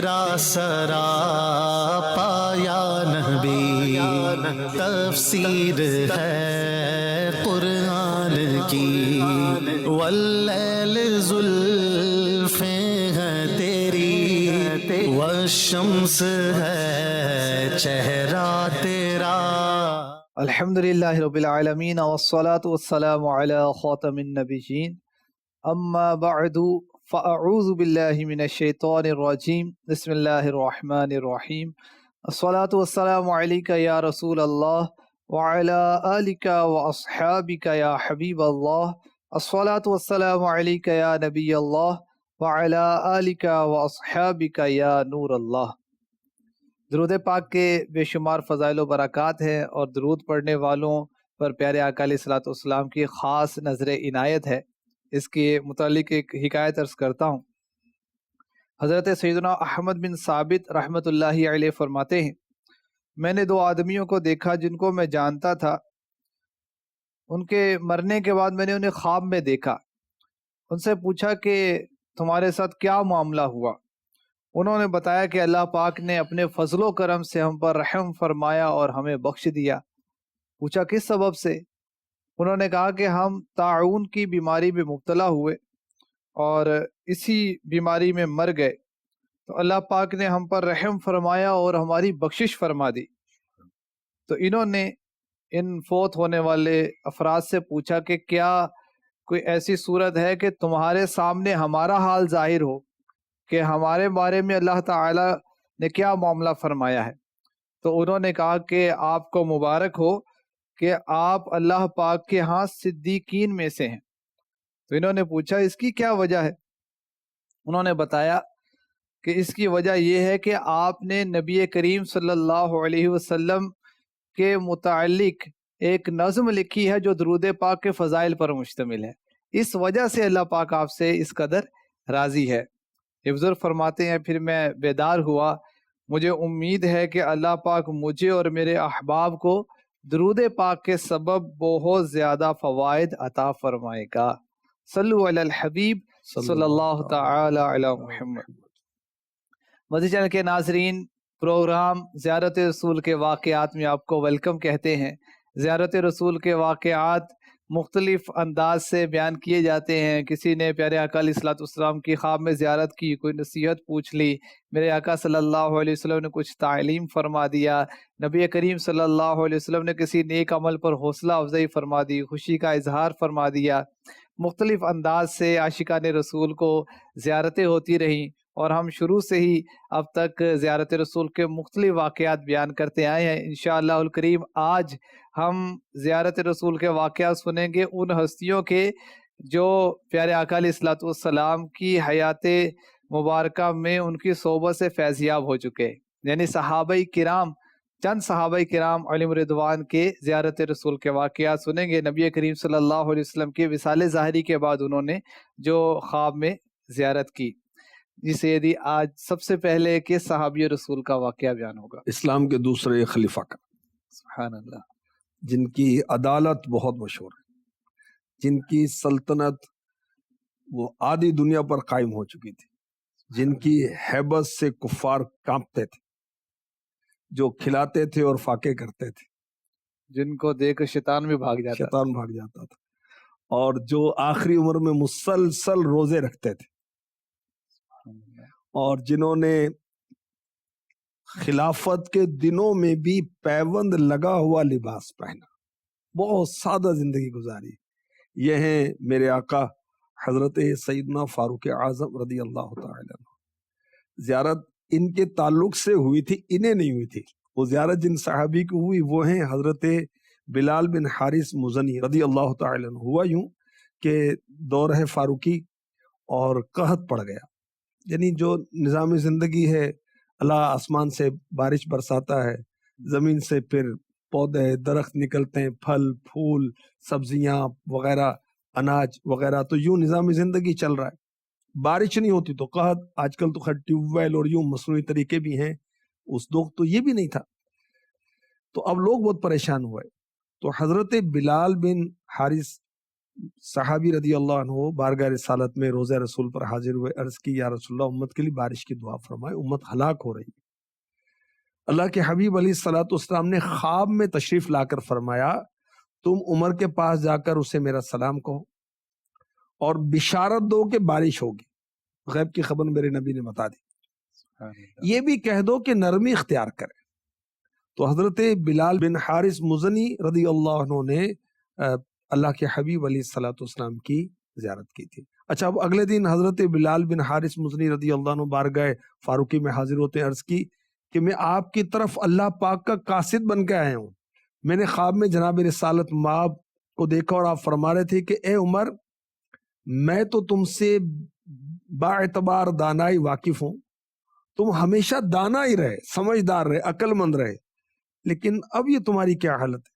تیرا سراپا یا نبی تفسیر ہے قرآن کی، واللیل زلفیں ہیں تیری، والشمس ہے چہرہ تیرا۔ الحمدللہ رب العالمین والصلاة والسلام علی خاتم النبیین، اما بعد فاعوذ باللہ من الشیطان الرجیم، بسم اللہ الرحمن الرحیم۔ الصلاة والسلام علیک یا رسول اللہ وعلی آلک واصحابک یا حبیب اللہ، الصلاة والسلام علیک یا نبی اللہ وعلی آلک واصحابک یا نور اللہ۔ درود پاک کے بے شمار فضائل و برکات ہیں، اور درود پڑھنے والوں پر پیارے آقا علیہ الصلوۃ والسلام کی خاص نظر عنایت ہے۔ اس کے متعلق ایک حکایت عرض کرتا ہوں۔ حضرت سیدنا احمد بن ثابت رحمۃ اللہ علیہ فرماتے ہیں، میں نے دو آدمیوں کو دیکھا جن کو میں جانتا تھا۔ ان کے مرنے کے بعد میں نے انہیں خواب میں دیکھا۔ ان سے پوچھا کہ تمہارے ساتھ کیا معاملہ ہوا؟ انہوں نے بتایا کہ اللہ پاک نے اپنے فضل و کرم سے ہم پر رحم فرمایا اور ہمیں بخش دیا۔ پوچھا کس سبب سے؟ انہوں نے کہا کہ ہم طاعون کی بیماری میں مبتلا ہوئے اور اسی بیماری میں مر گئے، تو اللہ پاک نے ہم پر رحم فرمایا اور ہماری بخشش فرما دی۔ تو انہوں نے ان فوت ہونے والے افراد سے پوچھا کہ کیا کوئی ایسی صورت ہے کہ تمہارے سامنے ہمارا حال ظاہر ہو کہ ہمارے بارے میں اللہ تعالی نے کیا معاملہ فرمایا ہے؟ تو انہوں نے کہا کہ آپ کو مبارک ہو کہ آپ اللہ پاک کے ہاں صدیقین میں سے ہیں۔ تو انہوں نے پوچھا اس کی کیا وجہ ہے؟ انہوں نے بتایا کہ اس کی وجہ یہ ہے کہ آپ نے نبی کریم صلی اللہ علیہ وسلم کے متعلق ایک نظم لکھی ہے جو درود پاک کے فضائل پر مشتمل ہے، اس وجہ سے اللہ پاک آپ سے اس قدر راضی ہے۔ حضور فرماتے ہیں پھر میں بیدار ہوا، مجھے امید ہے کہ اللہ پاک مجھے اور میرے احباب کو درود پاک کے سبب بہت زیادہ فوائد عطا فرمائے گا۔ صلو علی الحبیب صلی اللہ تعالی علی محمد۔ مدنی چینل کے ناظرین، پروگرام زیارت رسول کے واقعات میں آپ کو ویلکم کہتے ہیں۔ زیارت رسول کے واقعات مختلف انداز سے بیان کیے جاتے ہیں۔ کسی نے پیارے آقا علیہ الصلوۃ والسلام کی خواب میں زیارت کی، کوئی نصیحت پوچھ لی، میرے آقا صلی اللہ علیہ وسلم نے کچھ تعلیم فرما دیا، نبی کریم صلی اللہ علیہ وسلم نے کسی نیک عمل پر حوصلہ افزائی فرما دی، خوشی کا اظہار فرما دیا۔ مختلف انداز سے عاشقان رسول کو زیارتیں ہوتی رہیں، اور ہم شروع سے ہی اب تک زیارت رسول کے مختلف واقعات بیان کرتے آئے ہیں۔ انشاءاللہ الکریم آج ہم زیارت رسول کے واقعات سنیں گے ان ہستیوں کے جو پیارے آقا علیہ الصلوۃ والسلام کی حیات مبارکہ میں ان کی صحبت سے فیضیاب ہو چکے، یعنی صحابہ کرام، چند صحابہ کرام علیہم رضوان کے زیارت رسول کے واقعات سنیں گے۔ نبی کریم صلی اللہ علیہ وسلم کے وصال ظاہری کے بعد انہوں نے جو خواب میں زیارت کی۔ جی سیدی، آج سب سے پہلے کس صحابی رسول کا واقعہ بیان ہوگا؟ اسلام کے دوسرے خلیفہ کا، سبحان اللہ، جن کی عدالت بہت مشہور ہے، جن کی سلطنت وہ آدھی دنیا پر قائم ہو چکی تھی، جن کی ہیبت سے کفار کانپتے تھے، جو کھلاتے تھے اور فاقے کرتے تھے، جن کو دیکھ کر شیطان بھی بھاگ جاتا شیطان بھاگ جاتا تھا، اور جو آخری عمر میں مسلسل روزے رکھتے تھے، اور جنہوں نے خلافت کے دنوں میں بھی پیوند لگا ہوا لباس پہنا، بہت سادہ زندگی گزاری۔ یہ ہیں میرے آقا حضرت سیدنا فاروق اعظم رضی اللہ تعالی عنہ۔ زیارت ان کے تعلق سے ہوئی تھی، انہیں نہیں ہوئی تھی۔ وہ زیارت جن صحابی کو ہوئی وہ ہیں حضرت بلال بن حارث مزنی رضی اللہ تعالی عنہ۔ ہوا یوں کہ دور ہے فاروقی اور قحط پڑ گیا، یعنی جو نظام زندگی ہے، اللہ آسمان سے بارش برساتا ہے، زمین سے پھر پودے درخت نکلتے ہیں، پھل پھول سبزیاں وغیرہ اناج وغیرہ، تو یوں نظام زندگی چل رہا ہے۔ بارش نہیں ہوتی تو قحط، آج کل تو خیر ٹیوب ویل اور یوں مصنوعی طریقے بھی ہیں، اس وقت تو یہ بھی نہیں تھا، تو اب لوگ بہت پریشان ہوئے۔ تو حضرت بلال بن حارث صحابی رضی اللہ عنہ بارگاہ رسالت میں روزہ رسول پر حاضر ہوئے، عرض کی یا رسول اللہ امت کے لیے بارش کی دعا فرمائے، امت ہلاک ہو رہی ہے۔ اللہ کے حبیب علیہ الصلوۃ والسلام نے خواب میں تشریف لا کر فرمایا تم عمر کے پاس جا کر اسے میرا سلام کہو اور بشارت دو کہ بارش ہوگی، غیب کی خبر میرے نبی نے بتا دی، یہ بھی کہہ دو کہ نرمی اختیار کرے۔ تو حضرت بلال بن حارث مزنی رضی اللہ عنہ نے اللہ کے حبیب علیہ الصلوۃ والسلام کی زیارت کی تھی۔ اچھا، اب اگلے دن حضرت بلال بن حارث مزنی رضی اللہ عنہ بارگاہ فاروقی میں حاضر ہوتے ہیں، عرض کی کہ میں آپ کی طرف اللہ پاک کا قاصد بن کے آیا ہوں، میں نے خواب میں جناب رسالت مآب کو دیکھا اور آپ فرما رہے تھے کہ اے عمر میں تو تم سے با اعتبار دانائی واقف ہوں، تم ہمیشہ دانا ہی رہے، سمجھدار رہے، عقل مند رہے، لیکن اب یہ تمہاری کیا حالت ہے؟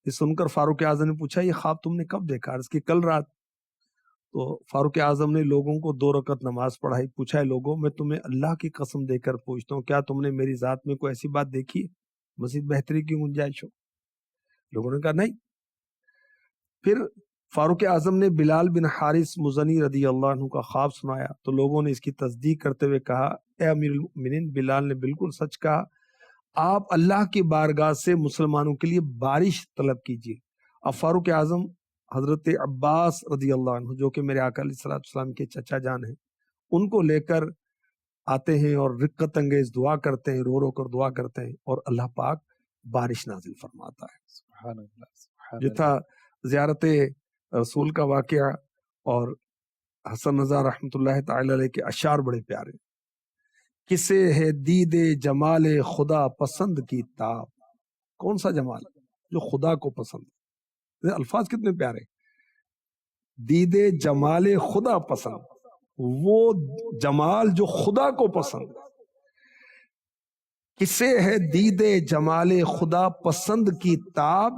یہ سن کر فاروق اعظم نے پوچھا یہ خواب تم نے کب دیکھا؟ عرض کی کل رات۔ تو فاروق اعظم نے لوگوں کو 2 رکعت نماز پڑھائی، پوچھا ہے لوگوں میں تمہیں اللہ کی قسم دے کر پوچھتا ہوں کیا تم نے میری ذات میں کوئی ایسی بات دیکھی ہے مزید بہتری کی گنجائش ہو؟ لوگوں نے کہا نہیں۔ پھر فاروق اعظم نے بلال بن حارث مزنی رضی اللہ عنہ کا خواب سنایا تو لوگوں نے اس کی تصدیق کرتے ہوئے کہا اے امیر المؤمنین، بلال نے بالکل سچ کہا، آپ اللہ کی بارگاہ سے مسلمانوں کے لیے بارش طلب کیجیے۔ اب فاروق اعظم حضرت عباس رضی اللہ عنہ جو کہ میرے آقا علیہ الصلوۃ والسلام کے چچا جان ہیں، ان کو لے کر آتے ہیں اور رقت انگیز دعا کرتے ہیں، رو رو کر دعا کرتے ہیں اور اللہ پاک بارش نازل فرماتا ہے۔ سبحان اللہ، سبحان یہ تھا زیارت رسول کا واقعہ، اور حسن رضا رحمۃ اللہ تعالی علیہ کے اشعار بڑے پیارے۔ کسے ہے دید جمال خدا پسند کی تاب، کون سا جمال جو خدا کو پسند ہے؟ الفاظ کتنے پیارے، دید جمال خدا پسند، وہ جمال جو خدا کو پسند ہے۔ کسے ہے دید جمال خدا پسند کی تاب،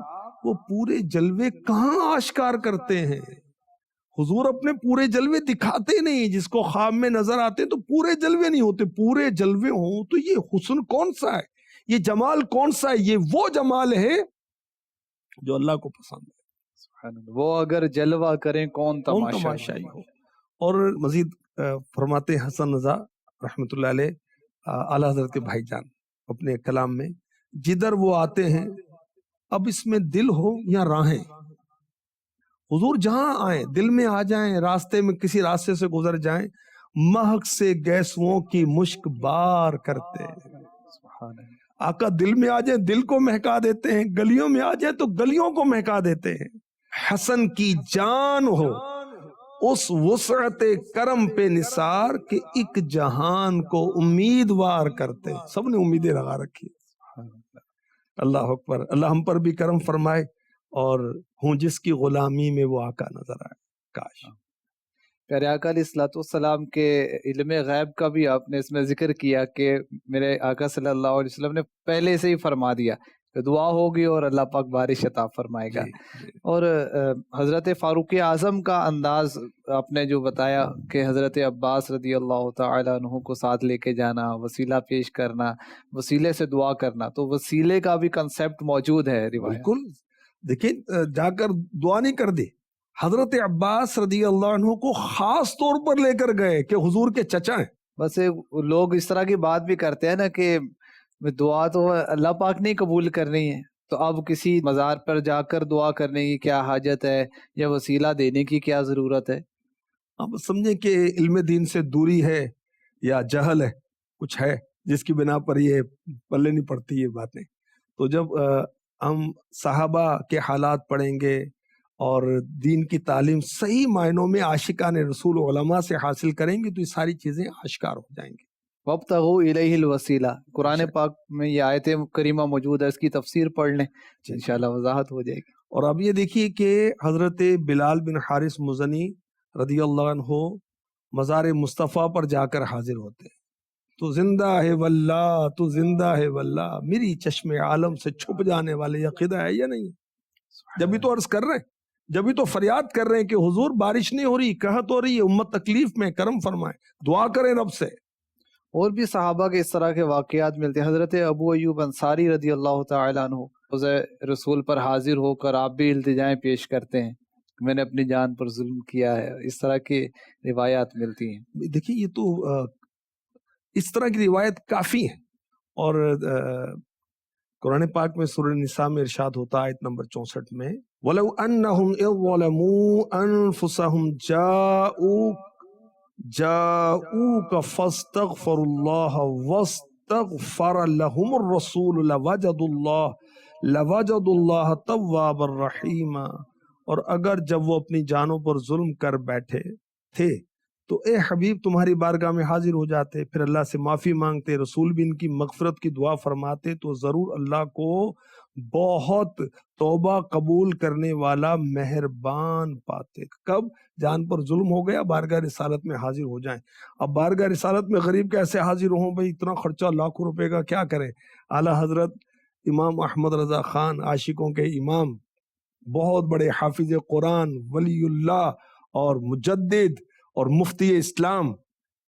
وہ پورے جلوے کہاں آشکار کرتے ہیں؟ حضور اپنے پورے جلوے دکھاتے نہیں، جس کو خواب میں نظر آتے تو پورے جلوے نہیں ہوتے، پورے جلوے ہوں تو یہ حسن کون سا ہے، یہ جمال کون سا ہے؟ یہ وہ جمال ہے جو اللہ کو پسند ہے۔ سبحان اللہ، وہ اگر جلوہ کریں کون تماشائی ہو۔ اور مزید فرماتے حسن رضا رحمۃ اللہ علیہ اعلیٰ حضرت کے بھائی جان اپنے کلام میں، جدھر وہ آتے ہیں اب اس میں دل ہو یا راہیں، حضور جہاں آئیں دل میں آ جائیں، راستے میں کسی راستے سے گزر جائیں، مہک سے گیسوؤں کی مشک بار کرتے ہیں۔ آقا دل میں آ جائیں دل کو مہکا دیتے ہیں، گلیوں میں آ جائیں تو گلیوں کو مہکا دیتے ہیں۔ حسن کی جان ہو اس وسعت کرم پہ نثار کہ ایک جہان کو امیدوار کرتے ہیں۔ سب نے امیدیں لگا رکھی۔ اللہ اکبر، اللہ ہم پر بھی کرم فرمائے اور ہوں جس کی غلامی میں وہ آقا نظر آئے۔ کاش پیارے آقا علیہ الصلوۃ والسلام کے علم غیب کا بھی آپ نے اس میں ذکر کیا کہ میرے آقا صلی اللہ علیہ وسلم نے پہلے سے ہی فرما دیا کہ دعا ہوگی اور اللہ پاک بارش عطا فرمائے گا۔ اور حضرت فاروق اعظم کا انداز آپ نے جو بتایا کہ حضرت عباس رضی اللہ تعالی عنہ کو ساتھ لے کے جانا، وسیلہ پیش کرنا، وسیلے سے دعا کرنا، تو وسیلے کا بھی کنسیپٹ موجود ہے روایت۔ بالکل، دیکھیں جا کر دعا نہیں کر دی، حضرت عباس رضی اللہ عنہ کو خاص طور پر لے کر گئے کہ حضور کے چچا ہیں۔ بس لوگ اس طرح کی بات بھی کرتے ہیں نا کہ دعا تو اللہ پاک نے قبول کرنی ہے، تو اب کسی مزار پر جا کر دعا کرنے کی کیا حاجت ہے، یا وسیلہ دینے کی کیا ضرورت ہے؟ اب سمجھیں کہ علم دین سے دوری ہے یا جہل ہے، کچھ ہے جس کی بنا پر یہ پلے نہیں پڑتی یہ باتیں۔ تو جب ہم صحابہ کے حالات پڑھیں گے اور دین کی تعلیم صحیح معنوں میں عاشقان رسول علماء سے حاصل کریں گے تو یہ ساری چیزیں آشکار ہو جائیں گی۔ وَابْتَغُوا إِلَيْهِ الْوَسِيلَةَ، قرآن پاک میں یہ آیت کریمہ موجود ہے، اس کی تفسیر پڑھ لیں انشاءاللہ وضاحت ہو جائے گی۔ اور اب یہ دیکھیے کہ حضرت بلال بن حارث مزنی رضی اللہ عنہ مزار مصطفیٰ پر جا کر حاضر ہوتے ہیں، تو زندہ ہے واللہ، تو زندہ ہے واللہ، میری چشم عالم سے چھپ جانے والے عقیدہ ہے یا نہیں؟ جبھی تو عرض کر رہے ہیں، جبھی تو فریاد کر رہے ہیں کہ حضور بارش نہیں ہو رہی، قحط ہو رہی ہے، امت تکلیف میں، کرم فرمائے، دعا کریں رب سے۔ اور بھی صحابہ کے اس طرح کے واقعات ملتے ہیں۔ حضرت ابو ایوب انصاری رضی اللہ تعالی عنہ رسول پر حاضر ہو کر آپ بھی التجائیں پیش کرتے ہیں کہ میں نے اپنی جان پر ظلم کیا ہے، اس طرح کی روایات ملتی ہیں۔ دیکھیے یہ تو اس طرح کی روایت کافی ہیں، اور قرآن پاک میں سورہ نساء میں ارشاد ہوتا ہے آیت نمبر 64 میں وَلَوْ أَنَّهُمْ إِذْ ظَلَمُوا أَنفُسَهُمْ جَاءُوكَ فَاسْتَغْفَرُوا اللَّهَ وَاسْتَغْفَرَ لَهُمُ الرَّسُولُ لَوَجَدُوا اللَّهَ تَوَّابًا رَحِيمًا۔ اور اگر جب وہ اپنی جانوں پر ظلم کر بیٹھے تھے تو اے حبیب تمہاری بارگاہ میں حاضر ہو جاتے، پھر اللہ سے معافی مانگتے، رسول بھی ان کی مغفرت کی دعا فرماتے، تو ضرور اللہ کو بہت توبہ قبول کرنے والا مہربان پاتے۔ کب جان پر ظلم ہو گیا بارگاہ رسالت میں حاضر ہو جائیں۔ اب بارگاہ رسالت میں غریب کیسے حاضر ہوں بھائی، اتنا خرچہ لاکھوں روپے کا کیا کریں؟ اعلیٰ حضرت امام احمد رضا خان عاشقوں کے امام، بہت بڑے حافظ قرآن، ولی اللہ اور مجدد اور مفتی اسلام،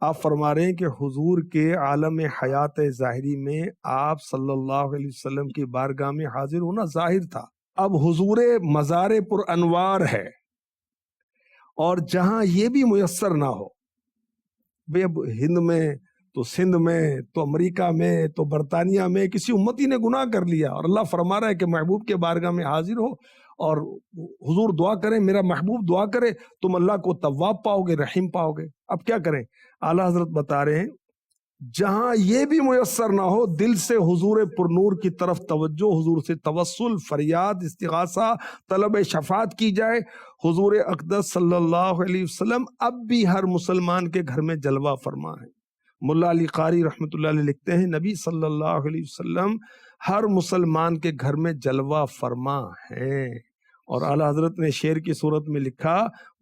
آپ فرما رہے ہیں کہ حضور کے عالم حیات ظاہری میں آپ صلی اللہ علیہ وسلم کی بارگاہ میں حاضر ہونا ظاہر تھا۔ اب حضور مزار پر انوار ہے، اور جہاں یہ بھی میسر نہ ہو، بے اب ہند میں تو سندھ میں تو امریکہ میں تو برطانیہ میں کسی امتی نے گناہ کر لیا، اور اللہ فرما رہا ہے کہ محبوب کے بارگاہ میں حاضر ہو اور حضور دعا کریں، میرا محبوب دعا کرے، تم اللہ کو تواب پاؤ گے، رحیم پاؤ گے۔ اب کیا کریں؟ اعلیٰ حضرت بتا رہے ہیں جہاں یہ بھی میسر نہ ہو، دل سے حضور پر نور کی طرف توجہ، حضور سے توسل، فریاد، استغاثہ، طلب شفاعت کی جائے۔ حضور اقدس صلی اللہ علیہ وسلم اب بھی ہر مسلمان کے گھر میں جلوہ فرما ہے۔ ملا علی قاری رحمۃ اللہ علیہ لکھتے ہیں نبی صلی اللہ علیہ وسلم ہر مسلمان کے گھر میں جلوہ فرما ہیں، اور اعلیٰ حضرت نے شعر کی صورت میں لکھا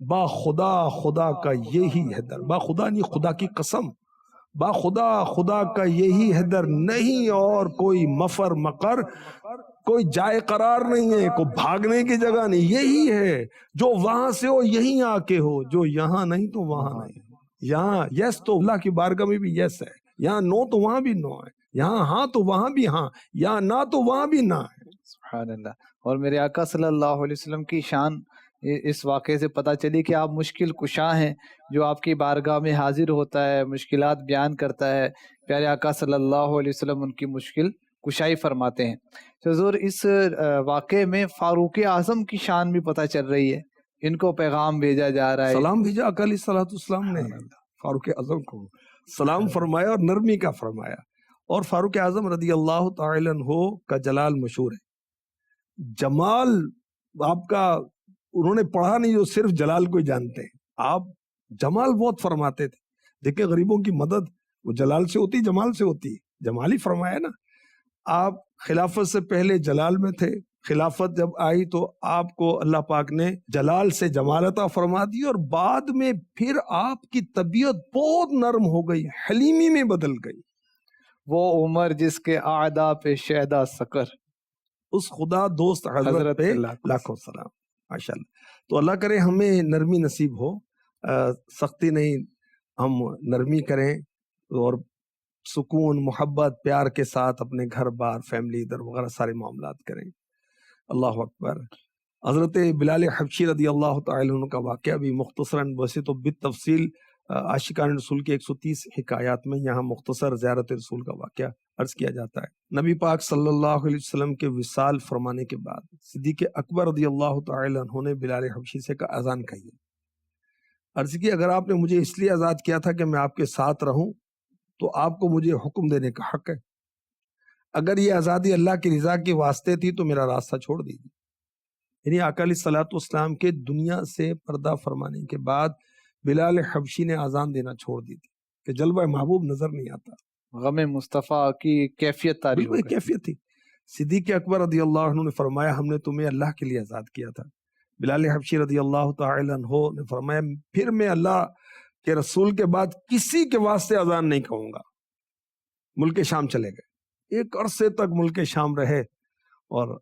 با خدا خدا کا یہی ہے در، با خدا نہیں خدا کی قسم، با خدا خدا کا یہی ہے در، نہیں اور کوئی مفر مقر، کوئی جائے قرار نہیں ہے، کوئی بھاگنے کی جگہ نہیں، یہی ہے جو وہاں سے ہو یہیں آ کے ہو، جو یہاں نہیں تو وہاں نہیں۔ یہاں یس تو اللہ کی بارگاہ میں بھی یس ہے، یہاں نو تو وہاں بھی نو ہے، یہاں ہاں تو وہاں بھی ہاں، یہاں نہ تو وہاں بھی نہ ہے۔ سبحان اللہ۔ اور میرے آقا صلی اللہ علیہ وسلم کی شان اس واقعے سے پتہ چلی کہ آپ مشکل کشا ہیں، جو آپ کی بارگاہ میں حاضر ہوتا ہے، مشکلات بیان کرتا ہے، پیارے آقا صلی اللہ علیہ وسلم ان کی مشکل کشائی فرماتے ہیں۔ تو حضور اس واقعے میں فاروق اعظم کی شان بھی پتہ چل رہی ہے، ان کو پیغام بھیجا جا رہا ہے۔ سلام بھیجا آقا علیہ الصلوۃ والسلام نے فاروق اعظم کو، سلام فرمایا اور نرمی کا فرمایا۔ اور فاروق اعظم رضی اللہ تعالی عنہ کا جلال مشہور ہے۔ جمال آپ کا انہوں نے پڑھا نہیں، جو صرف جلال کو ہی جانتے ہیں۔ آپ جمال بہت فرماتے تھے۔ دیکھیں غریبوں کی مدد وہ جلال سے ہوتی، جمال سے ہوتی ہے، جمال ہی فرمایا نا۔ آپ خلافت سے پہلے جلال میں تھے، خلافت جب آئی تو آپ کو اللہ پاک نے جلال سے جمال عطا فرما دی، اور بعد میں پھر آپ کی طبیعت بہت نرم ہو گئی، حلیمی میں بدل گئی۔ وہ عمر جس کے اعدا پہ شہدا سکر، اس خدا دوست حضرت پہ لاکھوں سلام۔ ماشاءاللہ۔ تو اللہ کرے ہمیں نرمی نصیب ہو، سختی نہیں، ہم نرمی کریں اور سکون، محبت، پیار کے ساتھ اپنے گھر بار، فیملی ادھر وغیرہ سارے معاملات کریں۔ اللہ اکبر۔ حضرت بلال حبشی رضی اللہ تعالی عنہ کا واقعہ بھی مختصراً، ویسے تو بالتفصیل عاشقان رسول کے 130 حکایات میں یہاں مختصر زیارت رسول کا واقعہ عرض کیا جاتا ہے۔ نبی پاک صلی اللہ علیہ وسلم کے وصال فرمانے کے بعد صدیق اکبر رضی اللہ تعالی عنہ نے بلال حبشی سے کہا اذان کہیے۔ عرض کی اگر آپ نے مجھے اس لیے آزاد کیا تھا کہ میں آپ کے ساتھ رہوں تو آپ کو مجھے حکم دینے کا حق ہے، اگر یہ آزادی اللہ کی رضا کے واسطے تھی تو میرا راستہ چھوڑ دیجیے۔ یعنی آقا علیہ الصلوۃ والسلام کے دنیا سے پردہ فرمانے کے بعد بلال حبشی نے اذان دینا چھوڑ دی تھی کہ جلوہ محبوب نظر نہیں آتا، غم مصطفیٰ کی کیفیت تاری ہو بالکل گئی۔ کیفیت تھی۔ صدیق اکبر رضی اللہ عنہ نے فرمایا ہم نے تمہیں اللہ کے لیے آزاد کیا تھا۔ بلال حبشی رضی اللہ تعالی عنہ نے فرمایا پھر میں اللہ کے رسول کے بعد کسی کے واسطے اذان نہیں کہوں گا۔ ملک شام چلے گئے، ایک عرصے تک ملک شام رہے، اور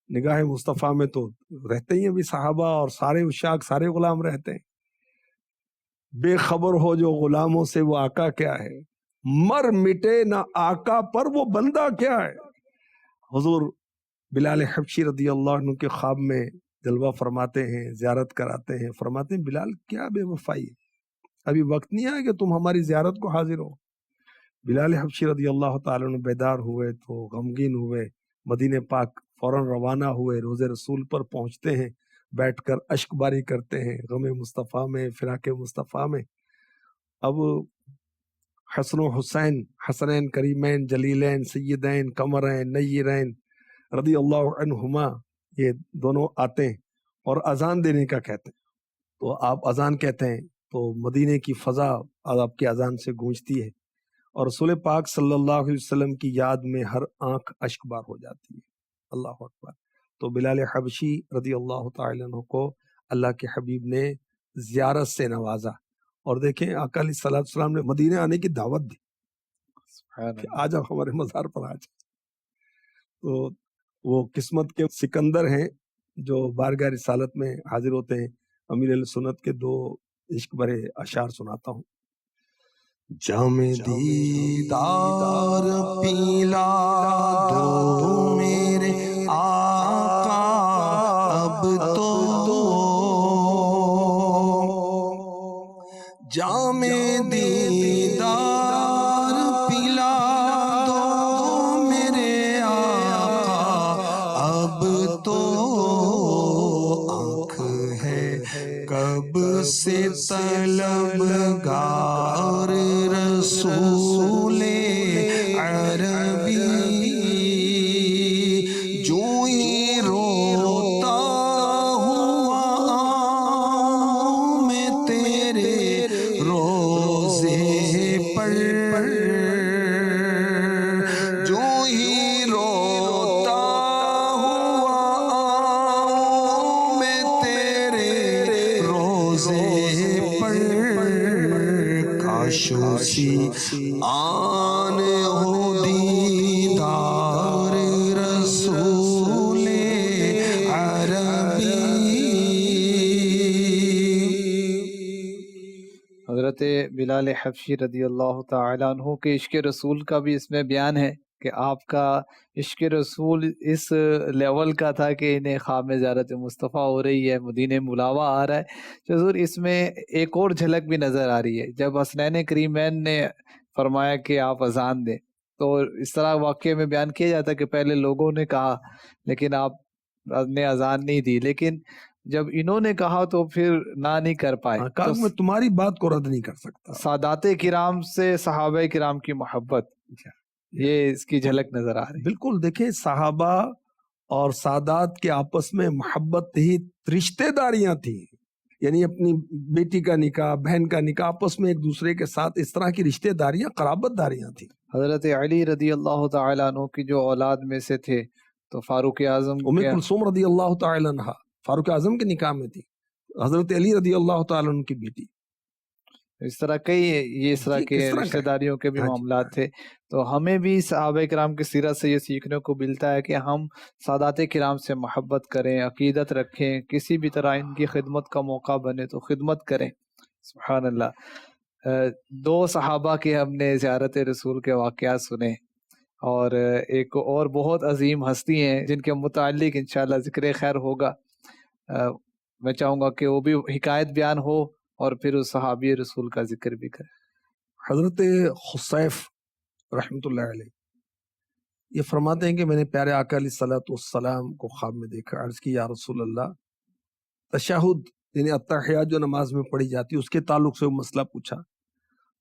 نگاہ مصطفیٰ میں تو رہتے ہی ابھی صحابہ اور سارے عشاق، سارے غلام رہتے ہیں۔ بے خبر ہو جو غلاموں سے وہ آقا کیا ہے، مر مٹے نہ آقا پر وہ بندہ کیا ہے۔ حضور بلال حبشی رضی اللہ عنہ کے خواب میں جلوہ فرماتے ہیں، زیارت کراتے ہیں، فرماتے ہیں بلال کیا بے وفائی ہے، ابھی وقت نہیں آیا کہ تم ہماری زیارت کو حاضر ہو۔ بلال حبشی رضی اللہ تعالیٰ عنہ بیدار ہوئے تو غمگین ہوئے، مدینہ پاک فوراً روانہ ہوئے، روض رسول پر پہنچتے ہیں، بیٹھ کر اشک باری کرتے ہیں، غم مصطفیٰ میں، فراق مصطفیٰ میں۔ اب حسن و حسین، حسنین کریمین جلیلین سیدین قمرین نیرین رضی اللہ عنہما، یہ دونوں آتے ہیں اور اذان دینے کا کہتے ہیں، تو آپ اذان کہتے ہیں تو مدینے کی فضا آپ کی اذان سے گونجتی ہے، اور رسول پاک صلی اللہ علیہ وسلم کی یاد میں ہر آنکھ اشک بار ہو جاتی ہے۔ اللہ اکبر۔ تو بلال حبشی رضی اللہ تعالیٰ عنہ کو اللہ کے حبیب نے زیارت سے نوازا، اور دیکھیں آقا علیہ الصلوۃ والسلام نے مدینے آنے کی دعوت دی کہ آ جاؤ ہمارے مزار پر آ جاؤ۔ تو وہ قسمت کے سکندر ہیں جو بارگاہ رسالت میں حاضر ہوتے ہیں۔ امیر علیہ سنت کے دو عشق بھرے اشعار سناتا ہوں۔ جام دیدار پیلا دو میرے آقا اب تو، جام دیدار پلا دو میرے آقا اب تو، آنکھ ہے کب سے طلبگار رسول عربی، جو ہی روتا ہوا میں تیرے روزے پر، جو ہی روتا ہوا میں تیرے روزے پر، کاش اسی آن ہو دیدار رسول عربی۔ حضرت بلال حبشی رضی اللہ تعالیٰ عنہ کے عشق رسول کا بھی اس میں بیان ہے کہ آپ کا عشق رسول اس لیول کا تھا کہ انہیں خواب میں زیارت مصطفیٰ ہو رہی ہے، مدینہ ملاوا آ رہا ہے۔ حضور اس میں ایک اور جھلک بھی نظر آ رہی ہے، جب حسنین کریمین نے فرمایا کہ آپ اذان دیں، تو اس طرح واقعے میں بیان کیا جاتا ہے کہ پہلے لوگوں نے کہا لیکن آپ نے اذان نہیں دی، لیکن جب انہوں نے کہا تو پھر نہ نہیں کر پائے۔ کہا میں تمہاری بات کو رد نہیں کر سکتا۔ سادات کرام سے صحابہ کرام کی محبت، یہ اس کی جھلک نظر آ رہی ہے۔ بالکل، دیکھیں صحابہ اور سادات کے آپس میں محبت ہی رشتے داریاں تھیں، یعنی اپنی بیٹی کا نکاح، بہن کا نکاح، آپس میں ایک دوسرے کے ساتھ اس طرح کی رشتے داریاں، قرابت داریاں تھیں۔ حضرت علی رضی اللہ تعالیٰ عنہ کی جو اولاد میں سے تھے تو فاروق اعظم ام کلثوم رضی اللہ تعالیٰ عنہ فاروق اعظم کے نکاح میں تھی، حضرت علی رضی اللہ تعالیٰ عنہ کی بیٹی۔ اس طرح کئی یہ اس طرح کے رشتہ داریوں کے بھی معاملات تھے۔ تو ہمیں بھی صحابہ کرام کی سیرت سے یہ سیکھنے کو ملتا ہے کہ ہم سادات کرام سے محبت کریں، عقیدت رکھیں، کسی بھی طرح ان کی خدمت کا موقع بنے تو خدمت کریں۔ سبحان اللہ۔ دو صحابہ کے ہم نے زیارت رسول کے واقعات سنے، اور ایک اور بہت عظیم ہستی ہیں جن کے متعلق انشاءاللہ ذکر خیر ہوگا۔ میں چاہوں گا کہ وہ بھی حکایت بیان ہو اور پھر اس صحابی رسول کا ذکر بھی کرے۔ حضرت خصیف رحمۃ اللہ علیہ یہ فرماتے ہیں کہ میں نے پیارے آقا علیہ الصلوۃ والسلام کو خواب میں دیکھا، عرض کی یا رسول اللہ، تشہد یعنی التحیات جو نماز میں پڑھی جاتی ہے اس کے تعلق سے وہ مسئلہ پوچھا،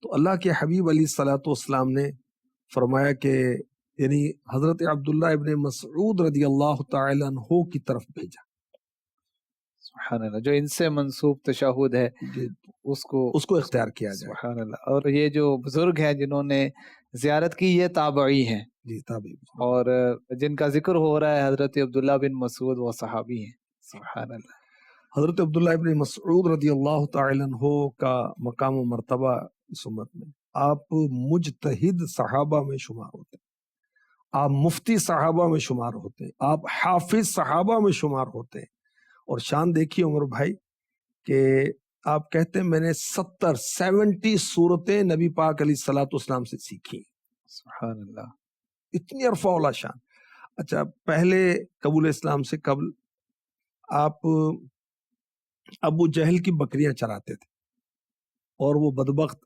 تو اللہ کے حبیب علیہ الصلوۃ والسلام نے فرمایا کہ یعنی حضرت عبداللہ ابن مسعود رضی اللہ تعالی عنہ کی طرف بھیجا۔ سبحان اللہ، جو ان سے منسوب تشہد ہے اس کو اختیار کیا جائے۔ سبحان اللہ۔ اور یہ جو بزرگ ہیں جنہوں نے زیارت کی یہ تابعی ہیں، جی تابعی، اور جن کا ذکر ہو رہا ہے حضرت عبداللہ بن مسعود وہ صحابی ہیں۔ سبحان اللہ۔ حضرت عبداللہ ابن مسعود رضی اللہ تعالی عنہ کا مقام و مرتبہ اس امت میں، آپ مجتہد صحابہ میں شمار ہوتے ہیں، آپ مفتی صحابہ میں شمار ہوتے ہیں، آپ حافظ صحابہ میں شمار ہوتے ہیں، اور شان دیکھیے عمر بھائی کہ آپ کہتے ہیں میں نے 70 صورتیں نبی پاک علیہ الصلوۃ والسلام سے سیکھی۔ سبحان اللہ، اتنی عرفہ اولا شان۔ اچھا، پہلے قبول اسلام سے قبل آپ ابو جہل کی بکریاں چراتے تھے اور وہ بدبخت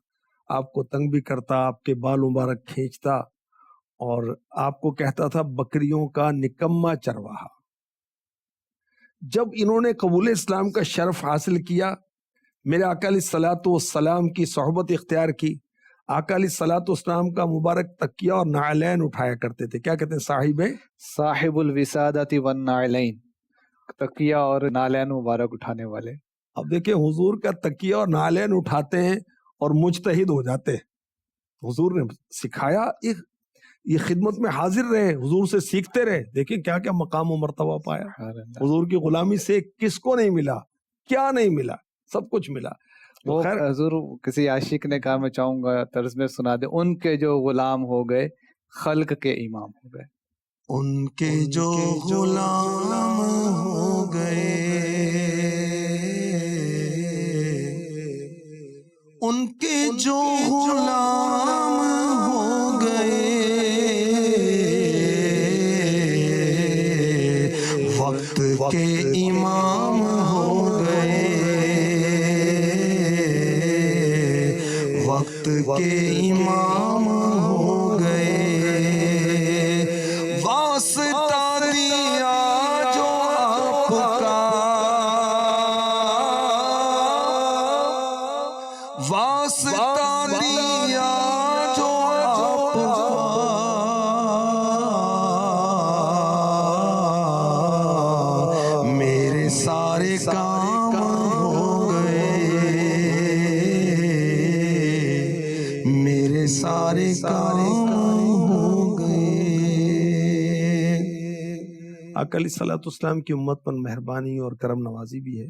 آپ کو تنگ بھی کرتا، آپ کے بال مبارک کھینچتا اور آپ کو کہتا تھا بکریوں کا نکما چرواہا۔ جب انہوں نے قبول اسلام کا شرف حاصل کیا، میرے آقا علیہ الصلوۃ والسلام کی صحبت اختیار کی، آقا علیہ الصلوۃ والسلام کا مبارک تکیہ اور نعلین اٹھایا کرتے تھے۔ کیا کہتے ہیں؟ صاحب الوسادۃ والنعلین، تکیہ اور نالین مبارک اٹھانے والے۔ اب دیکھیں حضور کا تکیہ اور نعلین اٹھاتے ہیں اور مجتہد ہو جاتے ہیں۔ حضور نے سکھایا، یہ خدمت میں حاضر رہے، حضور سے سیکھتے رہے۔ دیکھیں کیا کیا مقام و مرتبہ پایا حضور کی غلامی سے۔ کس کو نہیں ملا؟ کیا نہیں ملا؟ سب کچھ ملا۔ وہ حضور کسی عاشق نے کہا، میں چاہوں گا طرز میں سنا دے، ان کے جو غلام ہو گئے خلق کے امام ہو گئے۔ ان کے جو غلام ہو گئے، ان کے جو غلام ہو گئے، وقت کے امام ہو گئے، وقت کے امام ہو گئے۔ واسطہ دیا جو آپ کا، واسطہ دیا جو آپ کا، میرے سارے کام ہو گئے، میرے سارے کام ہو گئے۔ آقا علیہ الصلوۃ والسلام کی امت پر مہربانی اور کرم نوازی بھی ہے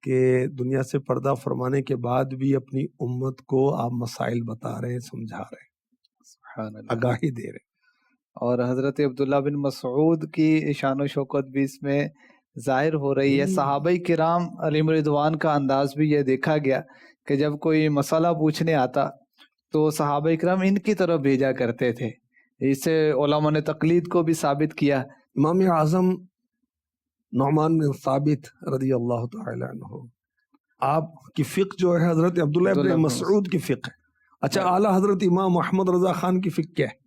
کہ دنیا سے پردہ فرمانے کے بعد بھی اپنی امت کو آپ مسائل بتا رہے ہیں، سمجھا رہے ہیں، سبحان اللہ، آگاہی دے رہے ہیں۔ اور حضرت عبداللہ بن مسعود کی شان و شوکت بھی اس میں ظاہر ہو رہی ہے۔ صحابہ کرام علیہم رضوان کا انداز بھی یہ دیکھا گیا کہ جب کوئی مسئلہ پوچھنے آتا تو صحابہ کرام ان کی طرف بھیجا کرتے تھے۔ اس سے علماء نے تقلید کو بھی ثابت کیا۔ امام اعظم نعمان بن ثابت رضی اللہ تعالی عنہ، آپ کی فقہ جو ہے حضرت عبداللہ بن مسعود کی فقہ ہے۔ اچھا، اعلیٰ حضرت امام محمد رضا خان کی فقہ کیا ہے؟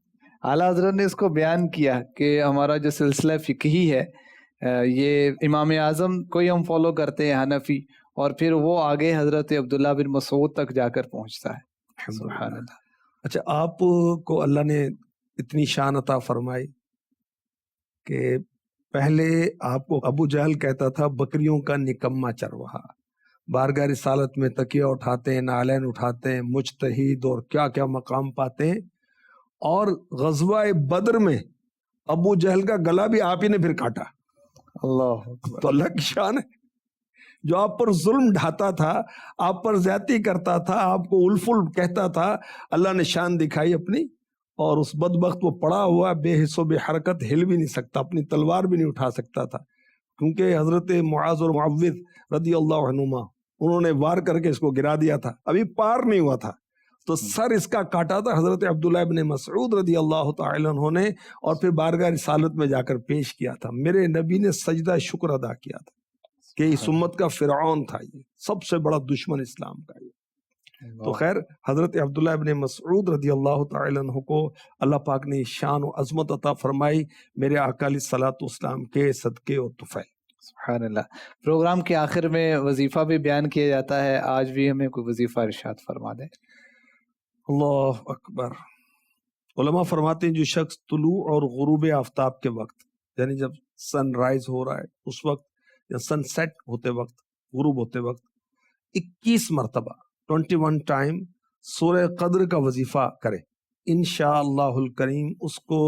اعلیٰ حضرت نے اس کو بیان کیا کہ ہمارا جو سلسلہ فقہی ہے یہ امام اعظم کو ہی ہم فالو کرتے ہیں، حنفی، اور پھر وہ آگے حضرت عبداللہ بن مسعود تک جا کر پہنچتا ہے۔ سبحان اللہ۔ اچھا، آپ کو اللہ نے اتنی شان عطا فرمائی کہ پہلے آپ کو ابو جہل کہتا تھا بکریوں کا نکما چرواہا، بارگاہ رسالت میں تکیہ اٹھاتے ہیں، نعلین اٹھاتے ہیں، مجتہد اور کیا کیا مقام پاتے ہیں، اور غزوہ بدر میں ابو جہل کا گلا بھی آپ ہی نے پھر کاٹا۔ اللہ تو اللہ کی شان ہے، جو آپ پر ظلم ڈھاتا تھا، آپ پر زیادتی کرتا تھا، آپ کو الفل کہتا تھا، اللہ نے شان دکھائی اپنی، اور اس بدبخت وہ پڑا ہوا بے حس و بے حرکت، ہل بھی نہیں سکتا، اپنی تلوار بھی نہیں اٹھا سکتا تھا، کیونکہ حضرت معاذ اور معوذ رضی اللہ عنہما انہوں نے وار کر کے اس کو گرا دیا تھا، ابھی پار نہیں ہوا تھا، تو سر اس کا کاٹا تھا حضرت عبداللہ ابن مسعود رضی اللہ تعالی عنہ نے، اور پھر بارگاہ رسالت میں جا کر پیش کیا تھا۔ میرے نبی نے سجدہ شکر ادا کیا تھا کہ اس امت کا فرعون تھا، یہ سب سے بڑا دشمن اسلام کا یہ۔ تو خیر، حضرت عبداللہ ابن مسعود رضی اللہ تعالی عنہ کو اللہ پاک نے شان و عظمت عطا فرمائی میرے آقا علیہ الصلوۃ والسلام کے صدقے اور طفیل۔ سبحان اللہ۔ پروگرام کے آخر میں وظیفہ بھی بیان کیا جاتا ہے، آج بھی ہمیں کوئی وظیفہ ارشاد فرما دیں۔ اللہ اکبر۔ علماء فرماتے ہیں جو شخص طلوع اور غروب آفتاب کے وقت، یعنی جب سن رائز ہو رہا ہے اس وقت، یا سن سیٹ ہوتے وقت، غروب ہوتے وقت 21 مرتبہ 21 ٹائم سورہ قدر کا وظیفہ کرے، انشاءاللہ الکریم اس کو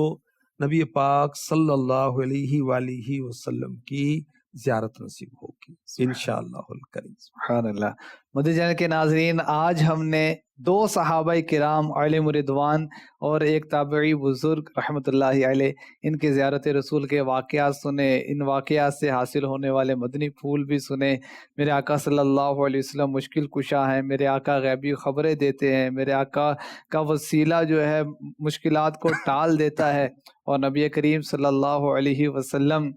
نبی پاک صلی اللہ علیہ وآلہ وسلم کی زیارت نصیب ہوگی انشاءاللہ الکریم۔ سبحان اللہ۔ مدنی چینل کے ناظرین، آج ہم نے 2 صحابہ کرام علیہم رضوان اور ایک تابعی بزرگ رحمۃ اللہ علیہ، ان کے زیارت رسول کے واقعات سنے، ان واقعات سے حاصل ہونے والے مدنی پھول بھی سنے۔ میرے آقا صلی اللہ علیہ وسلم مشکل کشا ہیں، میرے آقا غیبی خبریں دیتے ہیں، میرے آقا کا وسیلہ جو ہے مشکلات کو ٹال دیتا ہے، اور نبی کریم صلی اللہ علیہ وسلم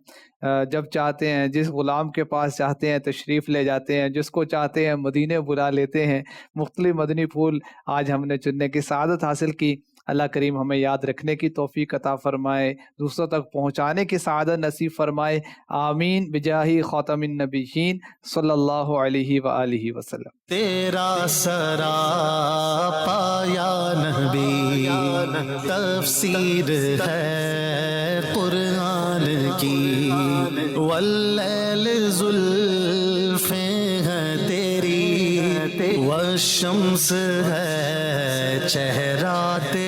جب چاہتے ہیں جس غلام کے پاس چاہتے ہیں تشریف لے جاتے ہیں، جس کو چاہتے ہیں مدینے بلا لیتے ہیں۔ مختلف مدنی پھول آج ہم نے چننے کی سعادت حاصل کی۔ اللہ کریم ہمیں یاد رکھنے کی توفیق عطا فرمائے، دوسروں تک پہنچانے کی سعادت نصیب فرمائے، آمین بجاہ خاتم النبیین صلی اللہ علیہ وآلہ وسلم۔ تیرا سراپا یا نبی تفسیر ہے قرآن کی، واللیل زلفیں ہیں تیری، والشمس ہے چہرہ تیرا۔